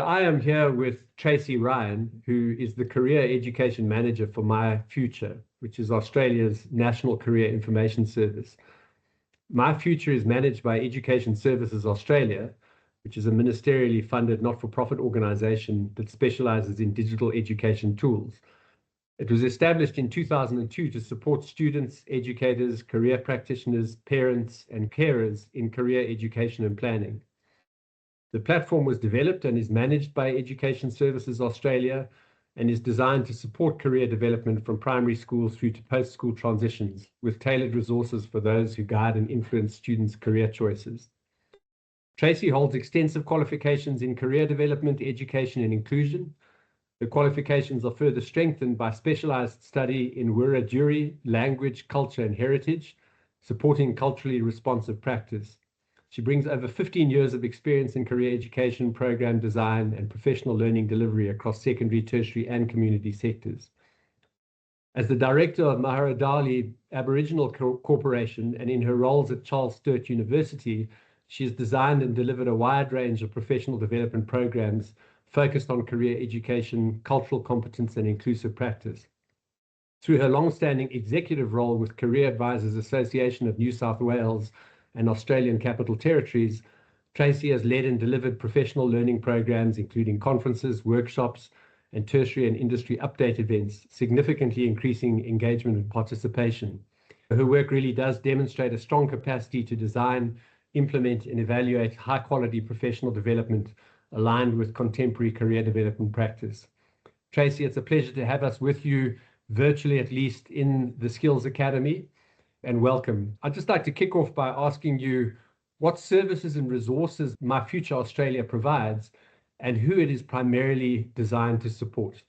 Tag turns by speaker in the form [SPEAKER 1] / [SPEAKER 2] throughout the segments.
[SPEAKER 1] I am here with Tracy Ryan, who is the Career Education Manager for My Future, which is Australia's National Career Information Service. My Future is managed by Education Services Australia, which is a ministerially funded not-for-profit organization that specializes in digital education tools. It was established in 2002 to support students, educators, career practitioners, parents, and carers in career education and planning. The platform was developed and is managed by Education Services Australia and is designed to support career development from primary school through to post-school transitions with tailored resources for those who guide and influence students' career choices. Tracy holds extensive qualifications in career development, education, and inclusion. The qualifications are further strengthened by specialized study in Wiradjuri, language, culture, and heritage, supporting culturally responsive practice. She brings over 15 years of experience in career education, program design, and professional learning delivery across secondary, tertiary, and community sectors. As the director of Maharadali Aboriginal Corporation and in her roles at Charles Sturt University, she has designed and delivered a wide range of professional development programs focused on career education, cultural competence, and inclusive practice. Through her long-standing executive role with Career Advisors Association of New South Wales and Australian Capital Territories, Tracy has led and delivered professional learning programs, including conferences, workshops, and tertiary and industry update events, significantly increasing engagement and participation. Her work really does demonstrate a strong capacity to design, implement, and evaluate high-quality professional development aligned with contemporary career development practice. Tracy, it's a pleasure to have us with you, virtually at least, in the Skills Academy, and welcome. I'd just like to kick off by asking you what services and resources My Future Australia provides and who it is primarily designed to support.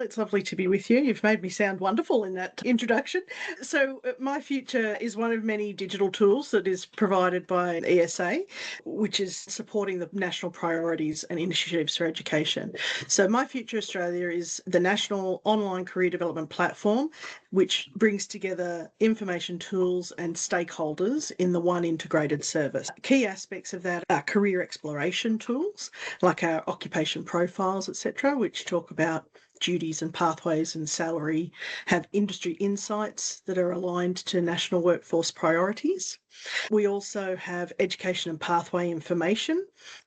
[SPEAKER 2] It's lovely to be with you. You've made me sound wonderful in that introduction. So My Future is one of many digital tools that is provided by ESA, which is supporting the national priorities and initiatives for education. So My Future Australia is the national online career development platform, which brings together information tools and stakeholders in the one integrated service. Key aspects of that are career exploration tools, like our occupation profiles, etc., which talk about duties and pathways and salary, have industry insights that are aligned to national workforce priorities. We also have education and pathway information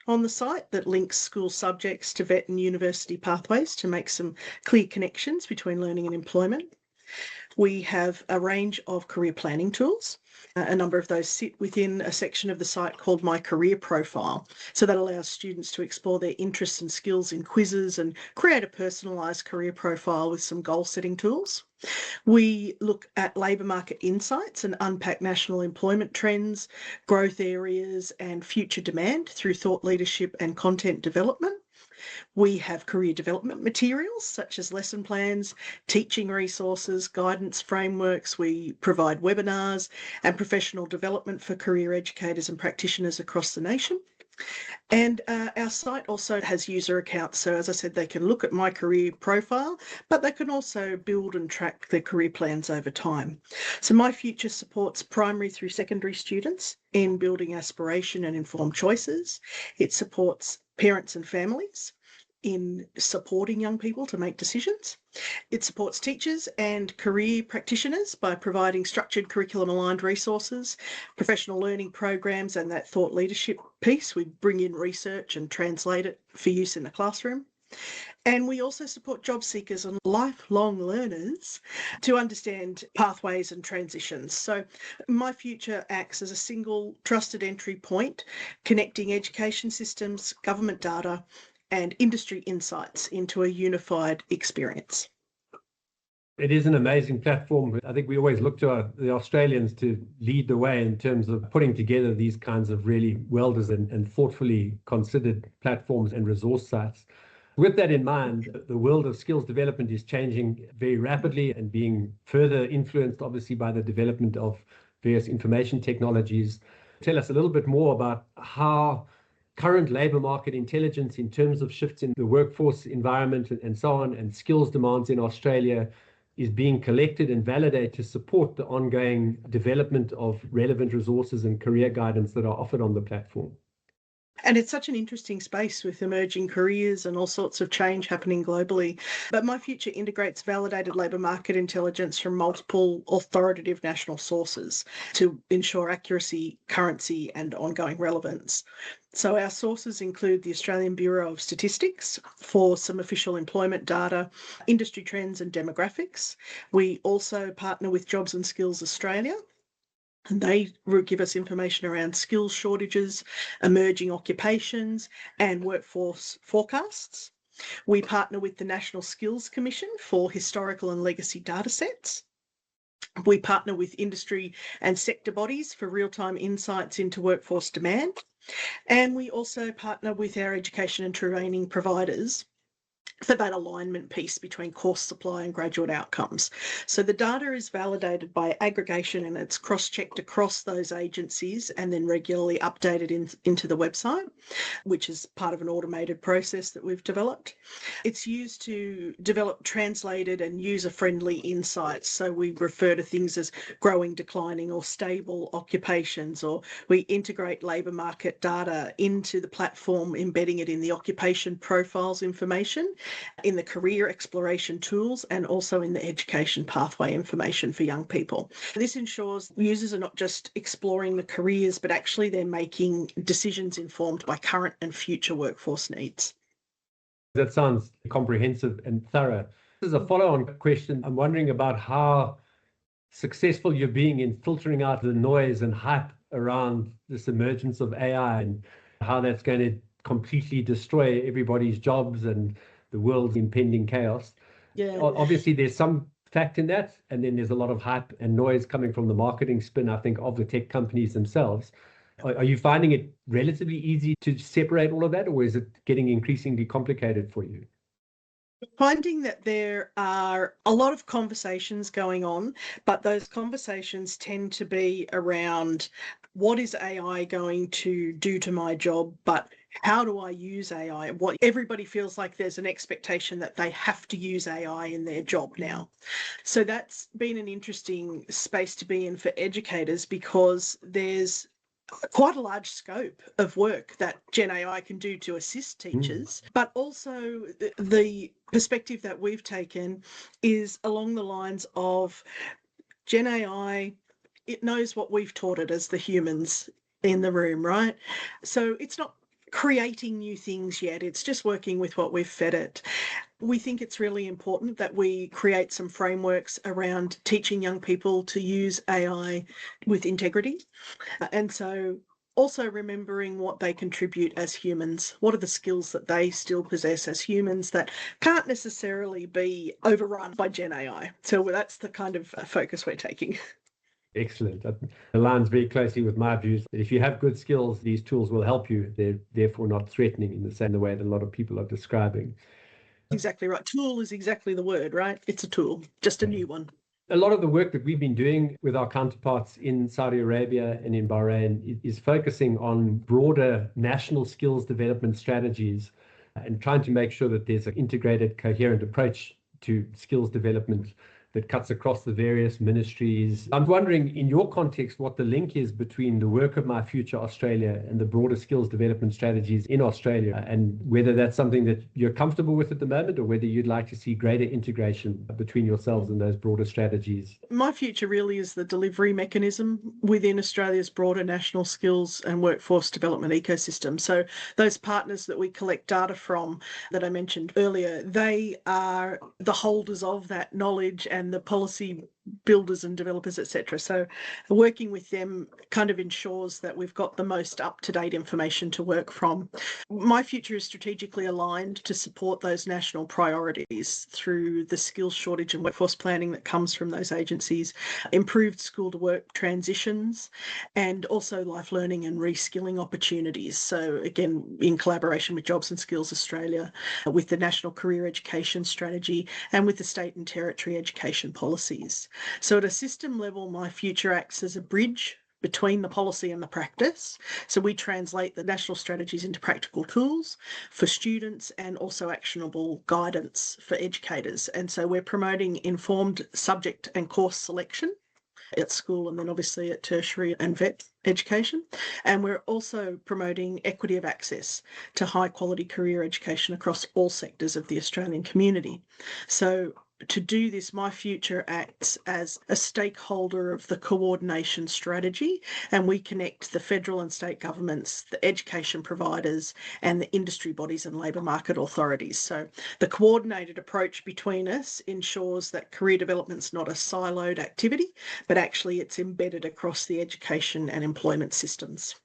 [SPEAKER 2] on the site that links school subjects to vet and university pathways to make some clear connections between learning and employment. We have a range of career planning tools. A number of those sit within a section of the site called My Career Profile. So that allows students to explore their interests and skills in quizzes and create a personalised career profile with some goal setting tools. We look at labour market insights and unpack national employment trends, growth areas and future demand through thought leadership and content development. We have career development materials such as lesson plans, teaching resources, guidance frameworks. We provide webinars and professional development for career educators and practitioners across the nation. And our site also has user accounts. So as I said, they can look at My Career Profile, but they can also build and track their career plans over time. So My Future supports primary through secondary students in building aspiration and informed choices. It supports parents and families in supporting young people to make decisions. It supports teachers and career practitioners by providing structured curriculum aligned resources, professional learning programs, and that thought leadership piece. We bring in research and translate it for use in the classroom. And we also support job seekers and lifelong learners to understand pathways and transitions. So My Future acts as a single trusted entry point, connecting education systems, government data, and industry insights into a unified experience.
[SPEAKER 1] It is an amazing platform. I think we always look to the Australians to lead the way in terms of putting together these kinds of really well-designed and thoughtfully considered platforms and resource sites. With that in mind, the world of skills development is changing very rapidly and being further influenced, obviously, by the development of various information technologies. Tell us a little bit more about how current labour market intelligence in terms of shifts in the workforce environment and so on, and skills demands in Australia is being collected and validated to support the ongoing development of relevant resources and career guidance that are offered on the platform.
[SPEAKER 2] And it's such an interesting space with emerging careers and all sorts of change happening globally. But My Future integrates validated labour market intelligence from multiple authoritative national sources to ensure accuracy, currency, and ongoing relevance. So our sources include the Australian Bureau of Statistics for some official employment data, industry trends and demographics. We also partner with Jobs and Skills Australia, and they give us information around skills shortages, emerging occupations, and workforce forecasts. We partner with the National Skills Commission for historical and legacy data sets. We partner with industry and sector bodies for real-time insights into workforce demand. And we also partner with our education and training providers for that alignment piece between course supply and graduate outcomes. So the data is validated by aggregation and it's cross-checked across those agencies and then regularly updated into the website, which is part of an automated process that we've developed. It's used to develop translated and user-friendly insights. So we refer to things as growing, declining or stable occupations, or we integrate labour market data into the platform, embedding it in the occupation profiles information, in the career exploration tools, and also in the education pathway information for young people. This ensures users are not just exploring the careers, but actually they're making decisions informed by current and future workforce needs.
[SPEAKER 1] That sounds comprehensive and thorough. This is a follow-on question. I'm wondering about how successful you're being in filtering out the noise and hype around this emergence of AI and how that's going to completely destroy everybody's jobs and the world's impending chaos.
[SPEAKER 2] Yeah.
[SPEAKER 1] Obviously, there's some fact in that, and then there's a lot of hype and noise coming from the marketing spin, I think, of the tech companies themselves. Are you finding it relatively easy to separate all of that, or is it getting increasingly complicated for you?
[SPEAKER 2] Finding that there are a lot of conversations going on, but those conversations tend to be around what is AI going to do to my job, but how do I use AI? What everybody feels like there's an expectation that they have to use AI in their job now. So that's been an interesting space to be in for educators, because there's quite a large scope of work that Gen AI can do to assist teachers, but also the perspective that we've taken is along the lines of Gen AI, it knows what we've taught it as the humans in the room, right? So it's not creating new things yet, it's just working with what we've fed it. We think it's really important that we create some frameworks around teaching young people to use AI with integrity. And so also remembering what they contribute as humans. What are the skills that they still possess as humans that can't necessarily be overrun by Gen AI? So that's the kind of focus we're taking.
[SPEAKER 1] Excellent. That aligns very closely with my views. If you have good skills, these tools will help you. They're therefore not threatening in the same way that a lot of people are describing.
[SPEAKER 2] Exactly right. Tool is exactly the word, right? It's a tool, just a new one.
[SPEAKER 1] A lot of the work that we've been doing with our counterparts in Saudi Arabia and in Bahrain is focusing on broader national skills development strategies and trying to make sure that there's an integrated, coherent approach to skills development that cuts across the various ministries. I'm wondering, in your context, what the link is between the work of My Future Australia and the broader skills development strategies in Australia, and whether that's something that you're comfortable with at the moment, or whether you'd like to see greater integration between yourselves and those broader strategies.
[SPEAKER 2] My Future really is the delivery mechanism within Australia's broader national skills and workforce development ecosystem. So those partners that we collect data from that I mentioned earlier, they are the holders of that knowledge and the policy builders and developers, etc. So working with them kind of ensures that we've got the most up-to-date information to work from. My Future is strategically aligned to support those national priorities through the skills shortage and workforce planning that comes from those agencies, improved school to work transitions, and also life learning and reskilling opportunities. So again, in collaboration with Jobs and Skills Australia, with the National Career Education Strategy, and with the state and territory education policies. So at a system level, My Future acts as a bridge between the policy and the practice. So we translate the national strategies into practical tools for students and also actionable guidance for educators. And so we're promoting informed subject and course selection at school and then obviously at tertiary and vet education. And we're also promoting equity of access to high quality career education across all sectors of the Australian community. So to do this, My Future acts as a stakeholder of the coordination strategy, and we connect the federal and state governments, the education providers, and the industry bodies and labour market authorities. So the coordinated approach between us ensures that career development's not a siloed activity, but actually it's embedded across the education and employment systems.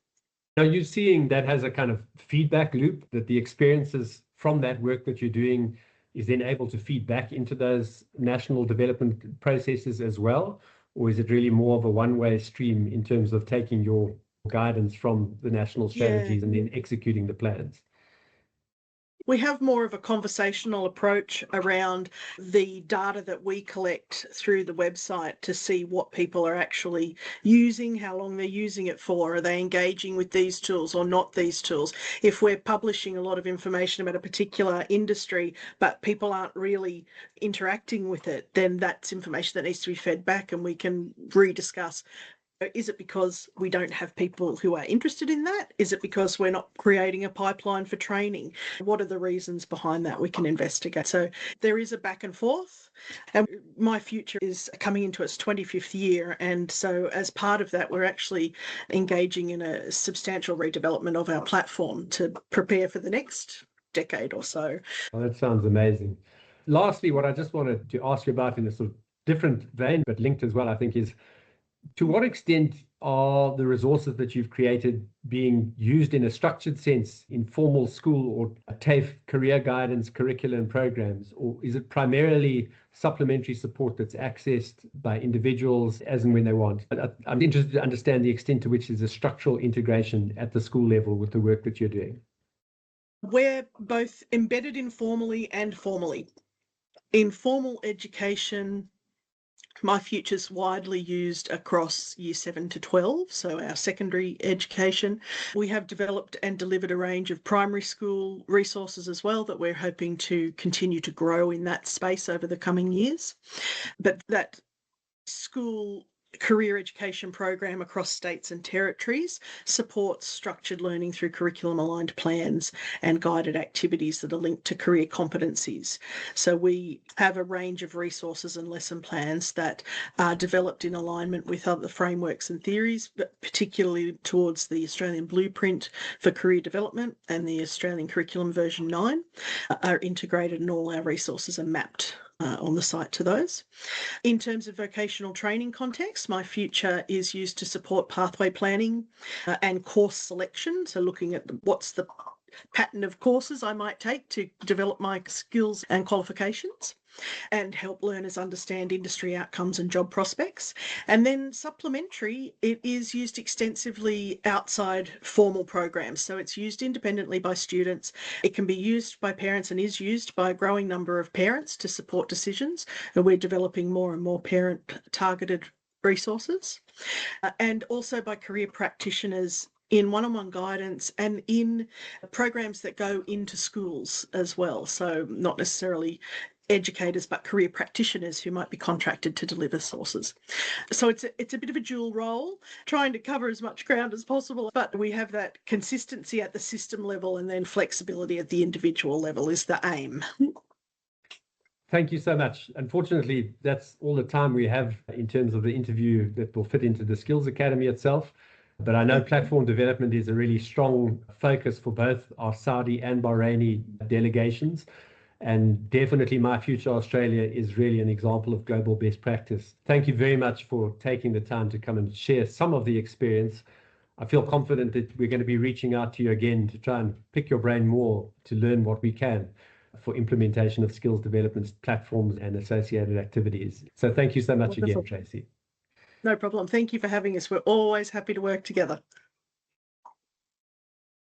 [SPEAKER 1] Now, you're seeing that has a kind of feedback loop, that the experiences from that work that you're doing is then able to feed back into those national development processes as well? Or is it really more of a one-way stream in terms of taking your guidance from the national strategies and then executing the plans?
[SPEAKER 2] We have more of a conversational approach around the data that we collect through the website to see what people are actually using, how long they're using it for, are they engaging with these tools or not these tools. If we're publishing a lot of information about a particular industry, but people aren't really interacting with it, then that's information that needs to be fed back and we can rediscuss. Is it because we don't have people who are interested in that? Is it because we're not creating a pipeline for training? What are the reasons behind that? We can investigate. So there is a back and forth. And My Future is coming into its 25th year. And so as part of that, we're actually engaging in a substantial redevelopment of our platform to prepare for the next decade or so.
[SPEAKER 1] Well, that sounds amazing. Lastly, what I just wanted to ask you about in a sort of different vein, but linked as well, I think, is to what extent are the resources that you've created being used in a structured sense in formal school or TAFE career guidance, curriculum programs, or is it primarily supplementary support that's accessed by individuals as and when they want? I'm interested to understand the extent to which there's a structural integration at the school level with the work that you're doing.
[SPEAKER 2] We're both embedded informally and formally. In formal education, My Future's widely used across year 7 to 12, so our secondary education. We have developed and delivered a range of primary school resources as well that we're hoping to continue to grow in that space over the coming years. But that school career education program across states and territories supports structured learning through curriculum aligned plans and guided activities that are linked to career competencies. So we have a range of resources and lesson plans that are developed in alignment with other frameworks and theories, but particularly towards the Australian Blueprint for Career Development and the Australian Curriculum version 9 are integrated, and all our resources are mapped on the site to those. In terms of vocational training context, My Future is used to support pathway planning and course selection. So looking at what's the pattern of courses I might take to develop my skills and qualifications and help learners understand industry outcomes and job prospects. And then supplementary, it is used extensively outside formal programs. So it's used independently by students. It can be used by parents and is used by a growing number of parents to support decisions. And we're developing more and more parent-targeted resources. And also by career practitioners in one-on-one guidance and in programs that go into schools as well. So not necessarily educators, but career practitioners who might be contracted to deliver sources. So it's a bit of a dual role, trying to cover as much ground as possible, but we have that consistency at the system level and then flexibility at the individual level is the aim.
[SPEAKER 1] Thank you so much. Unfortunately, that's all the time we have in terms of the interview that will fit into the Skills Academy itself. But I know platform development is a really strong focus for both our Saudi and Bahraini delegations. And definitely My Future Australia is really an example of global best practice. Thank you very much for taking the time to come and share some of the experience. I feel confident that we're going to be reaching out to you again to try and pick your brain more to learn what we can for implementation of skills development platforms and associated activities. So thank you so much again, Tracy.
[SPEAKER 2] No problem. Thank you for having us. We're always happy to work together.